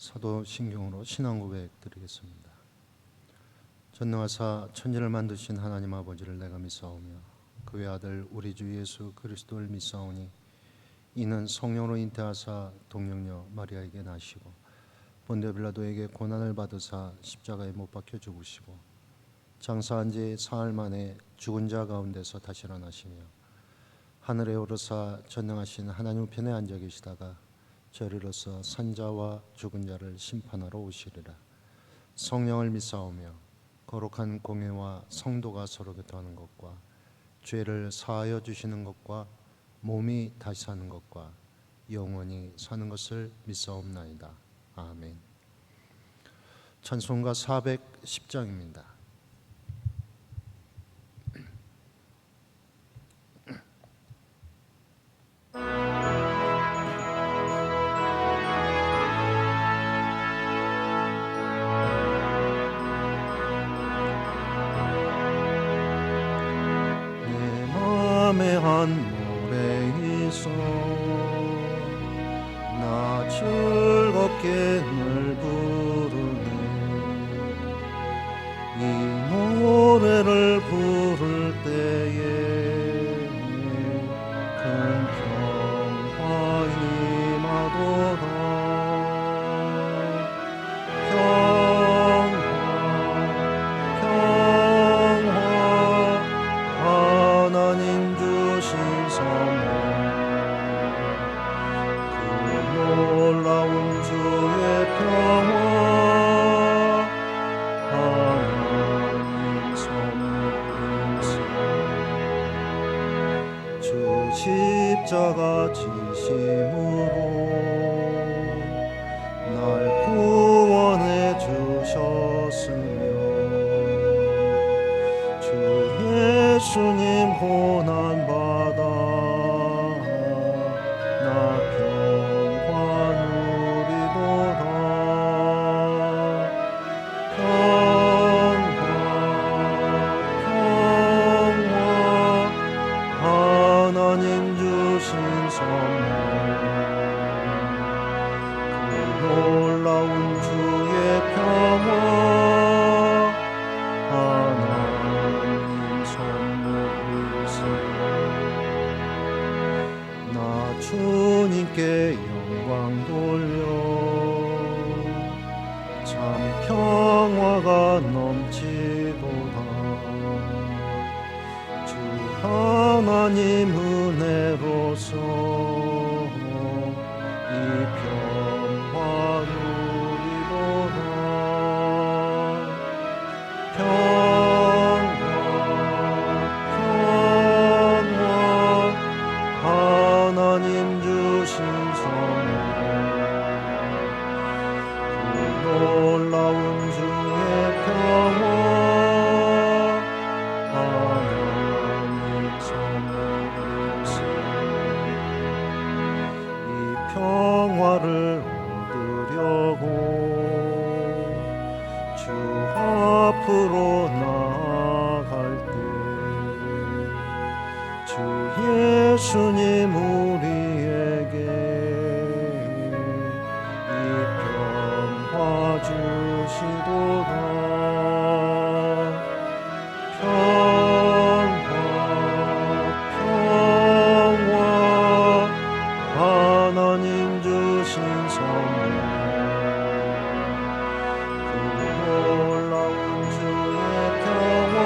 사도신경으로 신앙 고백 드리겠습니다. 전능하사 천지를 만드신 하나님 아버지를 내가 믿사오며 그의 아들 우리 주 예수 그리스도를 믿사오니 이는 성령으로 잉태하사 동정녀 마리아에게 나시고 본디오 빌라도에게 고난을 받으사 십자가에 못 박혀 죽으시고 장사한 지 사흘 만에 죽은 자 가운데서 다시 일어나시며 하늘에 오르사 전능하신 하나님 우편에 앉아 계시다가 저리로서 산자와 죽은 자를 심판하러 오시리라. 성령을 믿사오며 거룩한 공회와 성도가 서로 교통하는 것과 죄를 사하여 주시는 것과 몸이 다시 사는 것과 영원히 사는 것을 믿사옵나이다. 아멘. 찬송가 410장입니다. 한 노래 있어 나 즐겁게 늘 부르네. 이 노래를 부를 때에 큰 평화 임하도다. 십자가 지심으로 날 구원해 주셨으며 주 예수님 고난 받아 나 평화 누리도다. 하나님 주신 선물 그 놀라운 주의 평화 하나님 선물이세. 나 주님께 영광 돌려 참 평화가 넘치도다. 주 하나님 은혜로서 이 평화 누리도다. 평화 하나님 주신 선물 그 놀라운 주의 평화 평화를 얻으려고 주 앞으로 나아갈 때 주 예수님 우리에게 이 평화 주시도다. 하나님 주신 선물 그 놀라운 주의 평화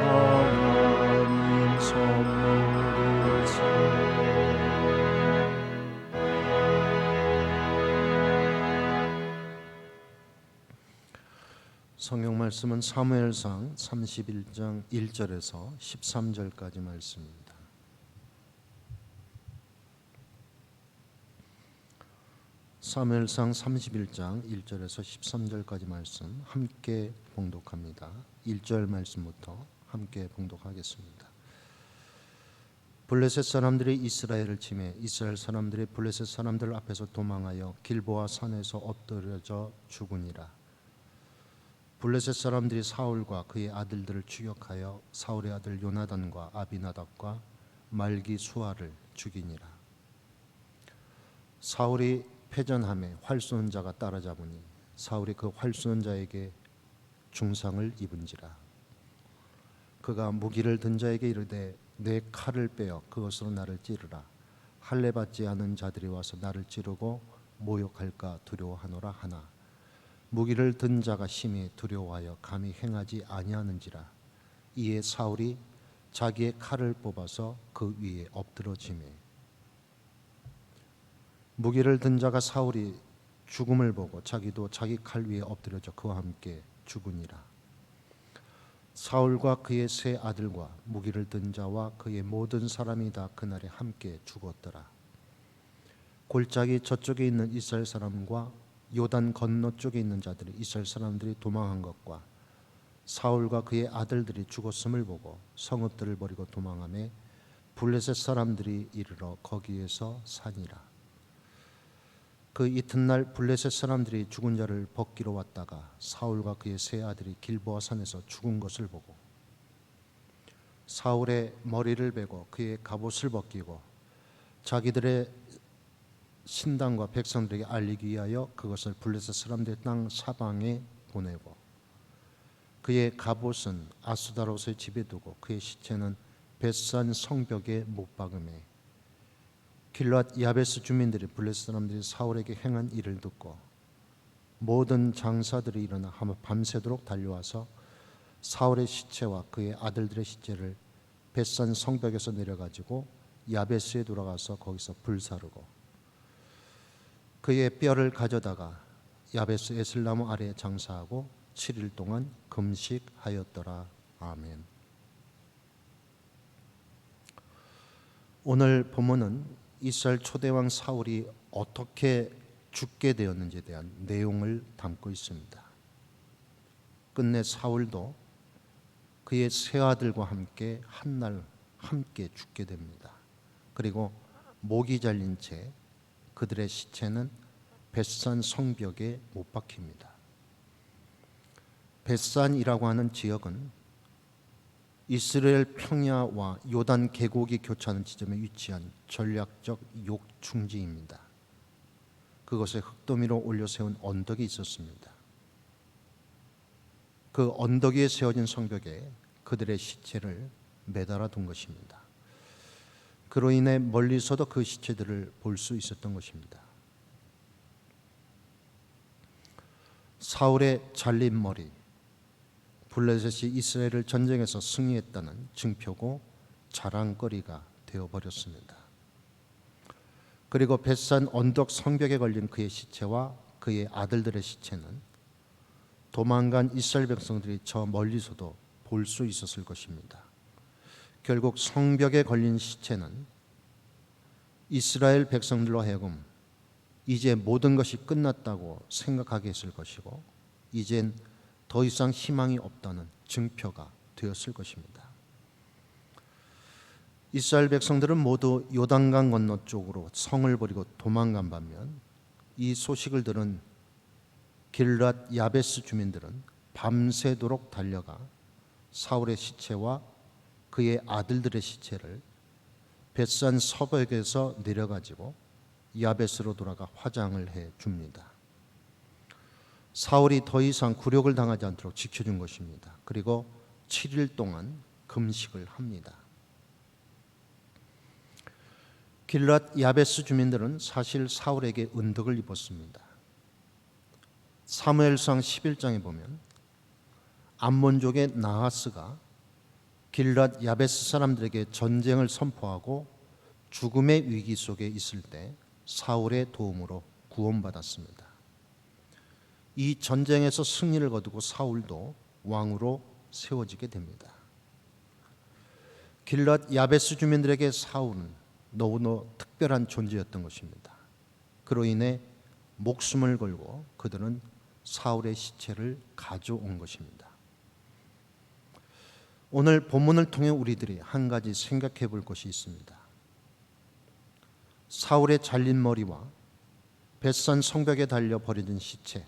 하나님 선물이세. 성경 말씀은 사무엘상 31장 1절에서 13절까지 말씀입니다. 사무엘상 31장 1절에서 13절까지 말씀 함께 봉독합니다. 1절 말씀부터 함께 봉독하겠습니다. 블레셋 사람들이 이스라엘을 치매 이스라엘 사람들이 블레셋 사람들 앞에서 도망하여 길보아 산에서 엎드려져 죽으니라. 블레셋 사람들이 사울과 그의 아들들을 추격하여 사울의 아들 요나단과 아비나답과 말기 수아를 죽이니라. 사울이 패전함에 활 쏘는 자가 따라잡으니 사울이 그 활 쏘는 자에게 중상을 입은지라. 그가 무기를 든 자에게 이르되 내 칼을 빼어 그것으로 나를 찌르라. 할례 받지 않은 자들이 와서 나를 찌르고 모욕할까 두려워하노라 하나 무기를 든 자가 심히 두려워하여 감히 행하지 아니하는지라. 이에 사울이 자기의 칼을 뽑아서 그 위에 엎드러지매 무기를 든 자가 사울이 죽음을 보고 자기도 자기 칼 위에 엎드려져 그와 함께 죽으니라. 사울과 그의 세 아들과 무기를 든 자와 그의 모든 사람이 다 그날에 함께 죽었더라. 골짜기 저쪽에 있는 이스라엘 사람과 요단 건너 쪽에 있는 자들이 이스라엘 사람들이 도망한 것과 사울과 그의 아들들이 죽었음을 보고 성읍들을 버리고 도망하며 블레셋 사람들이 이르러 거기에서 사니라. 그 이튿날 블레셋 사람들이 죽은 자를 벗기러 왔다가 사울과 그의 세 아들이 길보아 산에서 죽은 것을 보고 사울의 머리를 베고 그의 갑옷을 벗기고 자기들의 신당과 백성들에게 알리기 위하여 그것을 블레셋 사람들의 땅 사방에 보내고 그의 갑옷은 아수다롯의 집에 두고 그의 시체는 벳산 성벽에 못 박음에 길랏 야베스 주민들이 블레셋 사람들이 사울에게 행한 일을 듣고 모든 장사들이 일어나 밤새도록 달려와서 사울의 시체와 그의 아들들의 시체를 벳산 성벽에서 내려가지고 야베스에 돌아가서 거기서 불사르고 그의 뼈를 가져다가 야베스 에슬나무 아래에 장사하고 7일 동안 금식하였더라. 아멘. 오늘 본문은 이스라엘 초대왕 사울이 어떻게 죽게 되었는지에 대한 내용을 담고 있습니다. 끝내 사울도 그의 세 아들과 함께 한날 함께 죽게 됩니다. 그리고 목이 잘린 채 그들의 시체는 벳산 성벽에 못 박힙니다. 벳산이라고 하는 지역은 이스라엘 평야와 요단 계곡이 교차하는 지점에 위치한 전략적 욕중지입니다. 그것에 흙더미로 올려 세운 언덕이 있었습니다. 그 언덕 위에 세워진 성벽에 그들의 시체를 매달아 둔 것입니다. 그로 인해 멀리서도 그 시체들을 볼 수 있었던 것입니다. 사울의 잘린 머리, 블레셋이 이스라엘을 전쟁에서 승리했다는 증표고 자랑거리가 되어버렸습니다. 그리고 벳산 언덕 성벽에 걸린 그의 시체와 그의 아들들의 시체는 도망간 이스라엘 백성들이 저 멀리서도 볼 수 있었을 것입니다. 결국 성벽에 걸린 시체는 이스라엘 백성들로 하여금 이제 모든 것이 끝났다고 생각하게 했을 것이고 이젠 더 이상 희망이 없다는 증표가 되었을 것입니다. 이스라엘 백성들은 모두 요단강 건너 쪽으로 성을 버리고 도망간 반면 이 소식을 들은 길랏 야베스 주민들은 밤새도록 달려가 사울의 시체와 그의 아들들의 시체를 벳산 서벽에서 내려가지고 야베스로 돌아가 화장을 해 줍니다. 사울이 더 이상 굴욕을 당하지 않도록 지켜준 것입니다. 그리고 7일 동안 금식을 합니다. 길랏 야베스 주민들은 사실 사울에게 은덕을 입었습니다. 사무엘상 11장에 보면 암몬족의 나하스가 길랏 야베스 사람들에게 전쟁을 선포하고 죽음의 위기 속에 있을 때 사울의 도움으로 구원받았습니다. 이 전쟁에서 승리를 거두고 사울도 왕으로 세워지게 됩니다. 길랏 야베스 주민들에게 사울은 너무나 특별한 존재였던 것입니다. 그로 인해 목숨을 걸고 그들은 사울의 시체를 가져온 것입니다. 오늘 본문을 통해 우리들이 한 가지 생각해 볼 것이 있습니다. 사울의 잘린 머리와 벳산 성벽에 달려 버려진 시체,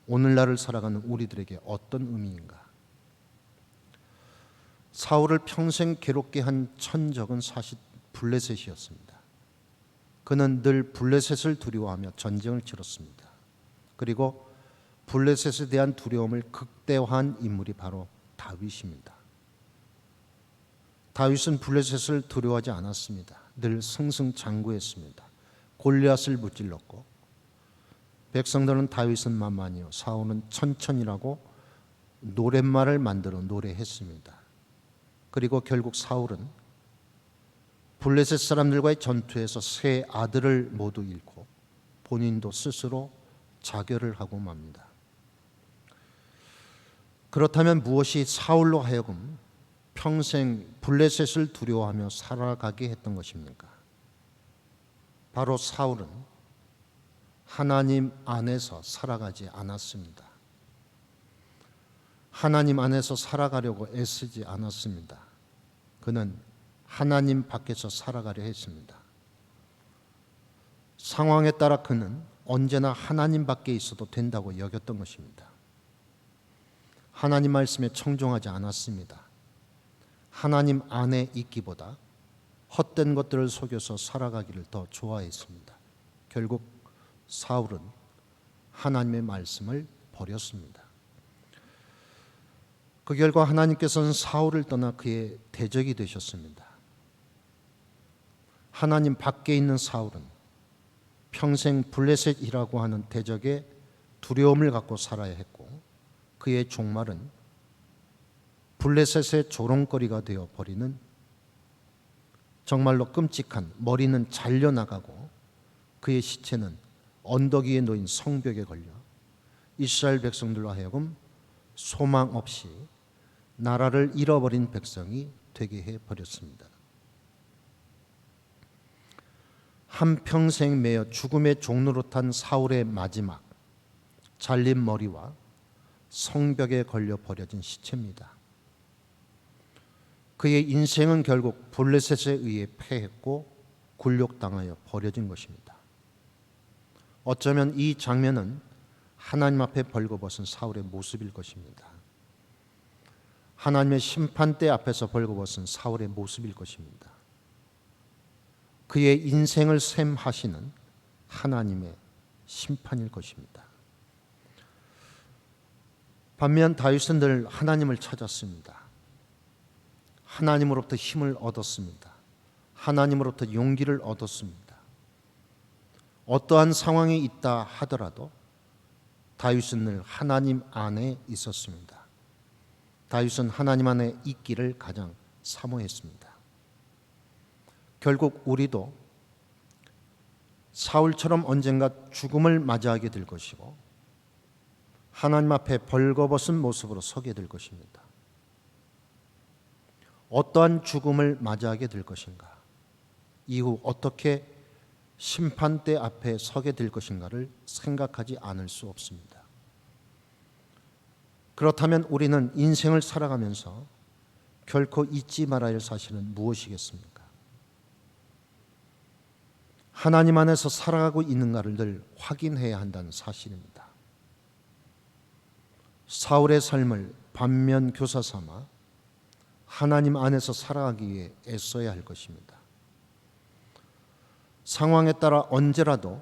오늘날을 살아가는 우리들에게 어떤 의미인가? 사울을 평생 괴롭게 한 천적은 사실 블레셋이었습니다. 그는 늘 블레셋을 두려워하며 전쟁을 치렀습니다. 그리고 블레셋에 대한 두려움을 극대화한 인물이 바로 다윗입니다. 다윗은 블레셋을 두려워하지 않았습니다. 늘 승승장구했습니다. 골리앗을 무찔렀고, 백성들은 다윗은 만만히요 사울은 천천히라고 노랫말을 만들어 노래했습니다. 그리고 결국 사울은 블레셋 사람들과의 전투에서 세 아들을 모두 잃고 본인도 스스로 자결을 하고 맙니다. 그렇다면 무엇이 사울로 하여금 평생 블레셋을 두려워하며 살아가게 했던 것입니까? 바로 사울은 하나님 안에서 살아가지 않았습니다. 하나님 안에서 살아가려고 애쓰지 않았습니다. 그는 하나님 밖에서 살아가려 했습니다. 상황에 따라 그는 언제나 하나님 밖에 있어도 된다고 여겼던 것입니다. 하나님 말씀에 청종하지 않았습니다. 하나님 안에 있기보다 헛된 것들을 속여서 살아가기를 더 좋아했습니다. 결국 사울은 하나님의 말씀을 버렸습니다. 그 결과 하나님께서는 사울을 떠나 그의 대적이 되셨습니다. 하나님 밖에 있는 사울은 평생 블레셋이라고 하는 대적의 두려움을 갖고 살아야 했고, 그의 종말은 블레셋의 조롱거리가 되어 버리는 정말로 끔찍한, 머리는 잘려나가고 그의 시체는 언덕 위에 놓인 성벽에 걸려 이스라엘 백성들로 하여금 소망 없이 나라를 잃어버린 백성이 되게 해버렸습니다. 한평생 매여 죽음의 종로로 탄 사울의 마지막, 잘린 머리와 성벽에 걸려 버려진 시체입니다. 그의 인생은 결국 블레셋에 의해 패했고 굴욕당하여 버려진 것입니다. 어쩌면 이 장면은 하나님 앞에 벌거벗은 사울의 모습일 것입니다. 하나님의 심판대 앞에서 벌거벗은 사울의 모습일 것입니다. 그의 인생을 셈하시는 하나님의 심판일 것입니다. 반면 다윗은 늘 하나님을 찾았습니다. 하나님으로부터 힘을 얻었습니다. 하나님으로부터 용기를 얻었습니다. 어떠한 상황에 있다 하더라도 다윗은 늘 하나님 안에 있었습니다. 다윗은 하나님 안에 있기를 가장 사모했습니다. 결국 우리도 사울처럼 언젠가 죽음을 맞이하게 될 것이고 하나님 앞에 벌거벗은 모습으로 서게 될 것입니다. 어떠한 죽음을 맞이하게 될 것인가, 이후 어떻게 심판대 앞에 서게 될 것인가를 생각하지 않을 수 없습니다. 그렇다면 우리는 인생을 살아가면서 결코 잊지 말아야 할 사실은 무엇이겠습니까? 하나님 안에서 살아가고 있는가를 늘 확인해야 한다는 사실입니다. 사울의 삶을 반면 교사 삼아 하나님 안에서 살아가기 위해 애써야 할 것입니다. 상황에 따라 언제라도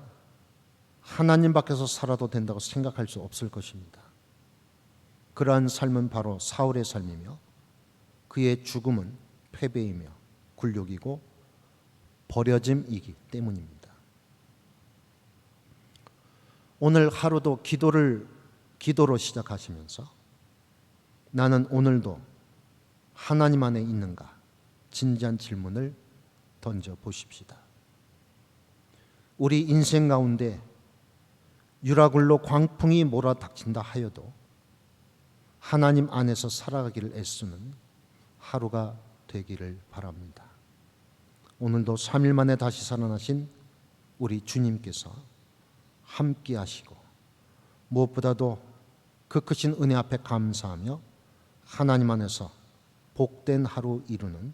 하나님 밖에서 살아도 된다고 생각할 수 없을 것입니다. 그러한 삶은 바로 사울의 삶이며 그의 죽음은 패배이며 굴욕이고 버려짐이기 때문입니다. 오늘 하루도 기도로 시작하시면서 나는 오늘도 하나님 안에 있는가, 진지한 질문을 던져 보십시다. 우리 인생 가운데 유라굴로 광풍이 몰아닥친다 하여도 하나님 안에서 살아가기를 애쓰는 하루가 되기를 바랍니다. 오늘도 3일 만에 다시 살아나신 우리 주님께서 함께 하시고 무엇보다도 그 크신 은혜 앞에 감사하며 하나님 안에서 복된 하루 이루는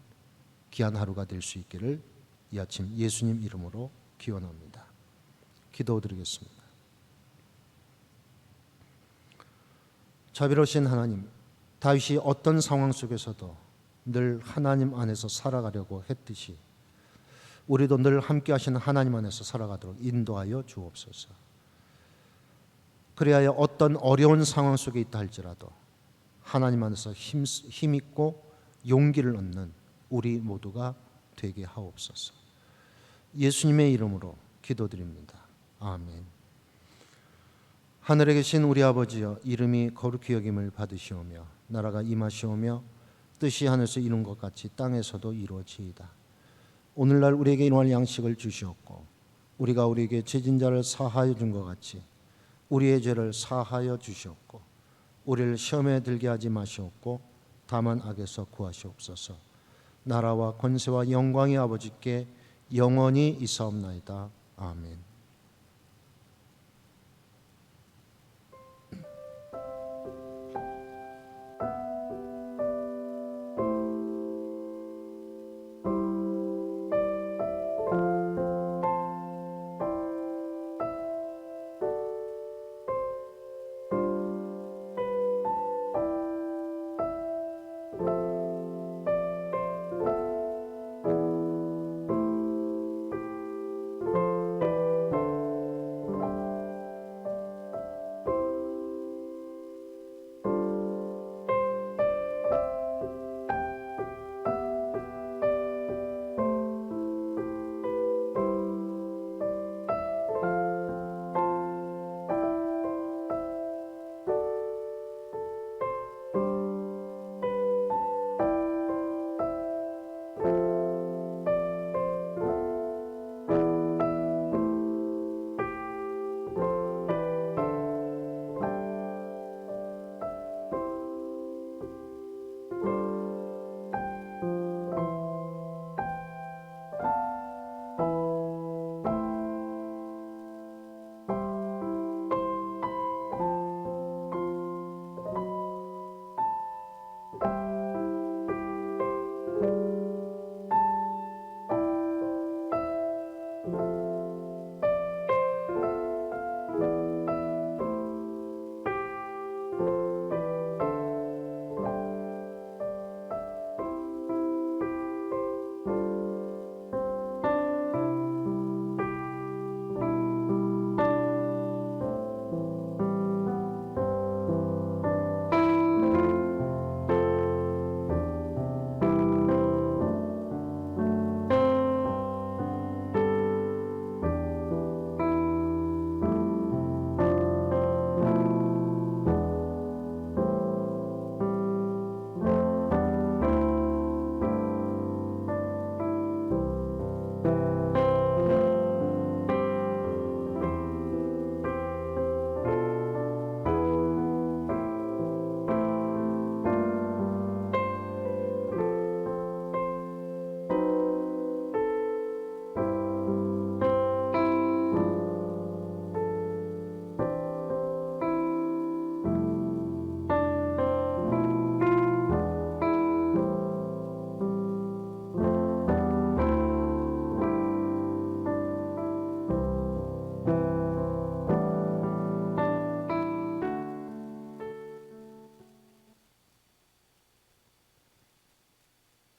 귀한 하루가 될 수 있기를 이 아침 예수님 이름으로 기원합니다. 기도드리겠습니다. 자비로우신 하나님, 다윗이 어떤 상황 속에서도 늘 하나님 안에서 살아가려고 했듯이 우리도 늘 함께 하시는 하나님 안에서 살아가도록 인도하여 주옵소서. 그리하여 어떤 어려운 상황 속에 있다 할지라도 하나님 안에서 힘있고 용기를 얻는 우리 모두가 되게 하옵소서. 예수님의 이름으로 기도드립니다. 아멘. 하늘에 계신 우리 아버지여, 이름이 거룩히 여김을 받으시오며 나라가 임하시오며 뜻이 하늘에서 이룬 것 같이 땅에서도 이루어지이다. 오늘날 우리에게 일용할 양식을 주시옵고 우리가 우리에게 죄진 자를 사하여 준 것 같이 우리의 죄를 사하여 주시옵고 우리를 시험에 들게 하지 마시옵고 다만 악에서 구하시옵소서. 나라와 권세와 영광이 아버지께 영원히 있사옵나이다. 아멘.